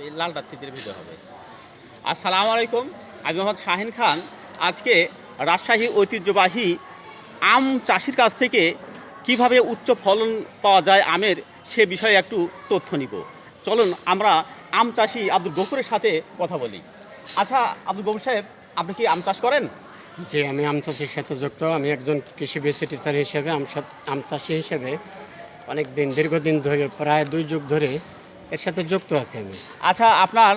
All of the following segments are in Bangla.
এই লালটা তিতের ভিতরে হবে। আসসালামু আলাইকুম, আমি মোহাম্মদ শাহিন খান। আজকে রাজশাহী ঐতিহ্যবাহী আম চাষির কাছ থেকে কিভাবে উচ্চ ফলন পাওয়া যায় আমের, সে বিষয়ে একটু তথ্য নিব। চলুন আমরা আম চাষি আব্দুল গফুরের সাথে কথা বলি। আচ্ছা আব্দুল গফুর সাহেব, আপনি কি আম চাষ করেন? জি, আমি আম চাষের সাথে যুক্ত। আমি একজন কৃষি বেসিক টিচার হিসেবে আম চাষি হিসেবে অনেক দিন দীর্ঘদিন ধরে প্রায় 2 যুগ ধরে এর সাথে যুক্ত আছি আমি। আচ্ছা, আপনার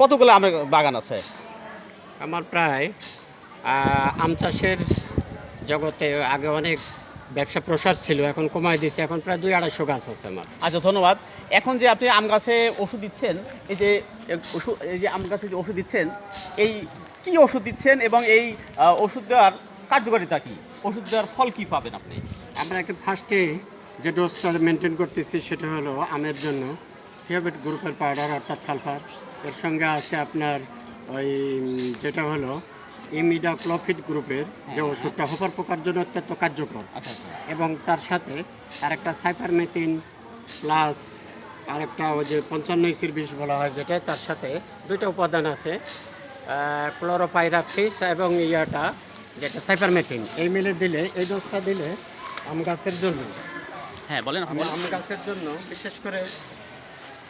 কতগুলো আমের বাগান আছে? আমার প্রায় আম চাষের জগতে আগে অনেক ব্যবসা প্রসার ছিল, এখন কমায় দিয়েছে। এখন প্রায় 200-250 গাছ আছে আমার। আচ্ছা, ধন্যবাদ। এখন যে আপনি আম গাছে ওষুধ দিচ্ছেন, এই যে আম গাছে যে ওষুধ দিচ্ছেন, এই কি ওষুধ দিচ্ছেন এবং এই ওষুধ দেওয়ার কার্যকারিতা কি? ওষুধ দেওয়ার ফল কি পাবেন আপনি? আমরা একে ফার্স্টে যে ডোজটা মেনটেন করতেছি সেটা হলো আমের জন্য থিওবেট গ্রুপের পাউডার অর্থাৎ সালফার। এর সঙ্গে আছে আপনার ওই যেটা হলো ইমিডাক্লোপিড গ্রুপের যে ওষুধটা হোপার পোকার জন্য অত্যন্ত কার্যকর। আচ্ছা আচ্ছা। এবং তার সাথে আরেকটা সাইপারমেথিন প্লাস আরেকটা ওই যে 55 বিষ বলা হয় যেটা, তার সাথে 2টা উপাদান আছে, ক্লোরোপাইরাফিস এবং যেটা সাইপারমেথিন। এই মিলে দিলে, এই ডোজটা দিলে আম গাছের জন্য, হ্যাঁ বলেন। আম গাছের জন্য বিশেষ করে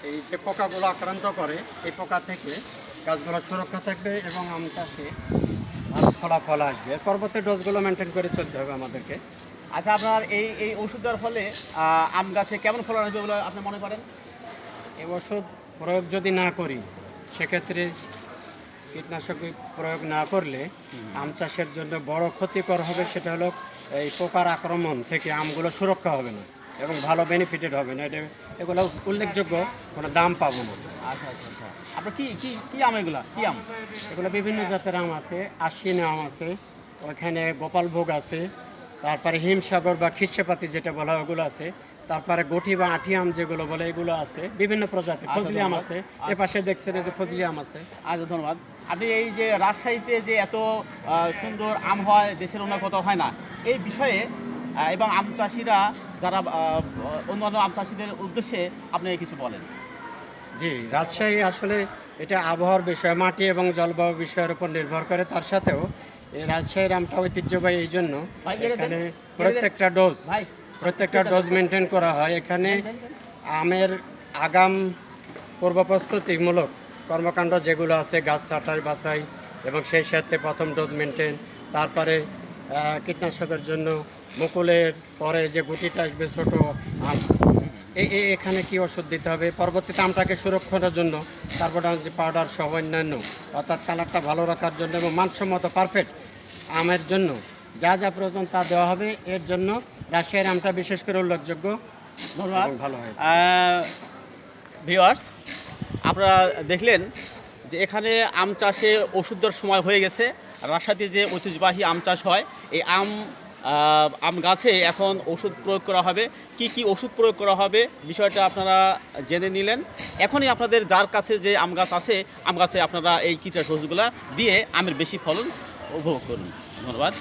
এই যে পোকাগুলো আক্রান্ত করে এই পোকা থেকে গাছগুলো সুরক্ষা থাকবে এবং আম চাষে ভালো ফলাফল আসবে। পরবর্তী ডোজগুলো মেনটেন করে চলতে হবে আমাদেরকে। আচ্ছা, আপনার এই ওষুধ দেওয়ার ফলে আম গাছে কেমন ফলন আসবে বলে আপনি মনে করেন? এই ওষুধ প্রয়োগ যদি না করি, সেক্ষেত্রে কীটনাশক প্রয়োগ না করলে আম চাষের জন্য বড় ক্ষতিকর হবে। সেটা হলো এই পোকার আক্রমণ থেকে আমগুলো সুরক্ষা হবে না এবং ভালো বেনিফিটেড হবে না। এগুলো উল্লেখযোগ্য কোনো দাম পাবো না। আচ্ছা আচ্ছা আচ্ছা। আপনার কি কি কি আম এগুলা? কি আম? এগুলো বিভিন্ন জাতের আম আছে, আশ্বিন আম আছে, ওখানে গোপালভোগ আছে, তারপরে হিমসাগর বা খিস্যেপাতি যেটা বলা হয় ওগুলো আছে, তারপরে গঠি বা আঠি আম যেগুলো বলে এগুলো আছে, বিভিন্ন প্রজাতির। ফজলি আম আছে, এ পাশে দেখছেন এই যে ফজলি আম আছে। আচ্ছা, ধন্যবাদ। আপনি এই যে রাজশাহীতে যে এত সুন্দর আম হয়, দেশের অন্য কোথাও হয় না, এই বিষয়ে এবং আম চাষিরা যারা অন্যান্য আম চাষিদের উদ্দেশ্যে আপনি কিছু বলেন। জি, রাজশাহী আসলে এটা আবহাওয়ার বিষয়, মাটি এবং জলবায়ু বিষয়ের উপর নির্ভর করে। তার সাথেও এই রাজশাহীর আমটা ঐতিহ্যবাহী এই জন্য ভাই, এনে দেন, এখানে এনে দেন। ভাই, প্রত্যেকটা ডোজ মেনটেন করা হয়। এখানে দেন, দেন। আমের আগাম পূর্ব প্রস্তুতিমূলক কর্মকাণ্ড যেগুলো আছে, গাছ ছাঁটাই বাছাই এবং সেই সাথে প্রথম ডোজ মেনটেন, তারপরে কীটনাশকের জন্য মুকুলের পরে যে গুটিটা আসবে ছোট আম, এখানে কি ওষুধ দিতে হবে, পরবর্তীতে আমটাকে সুরক্ষার জন্য তারপরে যে পাউডার সহ অন্যান্য, অর্থাৎ কালারটা ভালো রাখার জন্য এবং মানসম্মত পারফেক্ট আমের জন্য যা যা প্রয়োজন তা দেওয়া হবে। এর জন্য রাজশাহীর আমটা বিশেষ করে উল্লেখযোগ্য। ধন্যবাদ। ভালো হয়। ভিউয়ার্স, আপনারা দেখলেন যে এখানে আম চাষে ওষুধ দেওয়ার সময় হয়ে গেছে। রাজশাহীতে যে ঐতিহ্যবাহী আম চাষ হয়, এই আম গাছে এখন ওষুধ প্রয়োগ করা হবে। কি কি ওষুধ প্রয়োগ করা হবে বিষয়টা আপনারা জেনে নিলেন। এখনই আপনাদের যার কাছে যে আম গাছ আছে, আম গাছে আপনারা এই কীটনাশক ওষুধগুলো দিয়ে আমের বেশি ফলন উপভোগ করুন। ধন্যবাদ।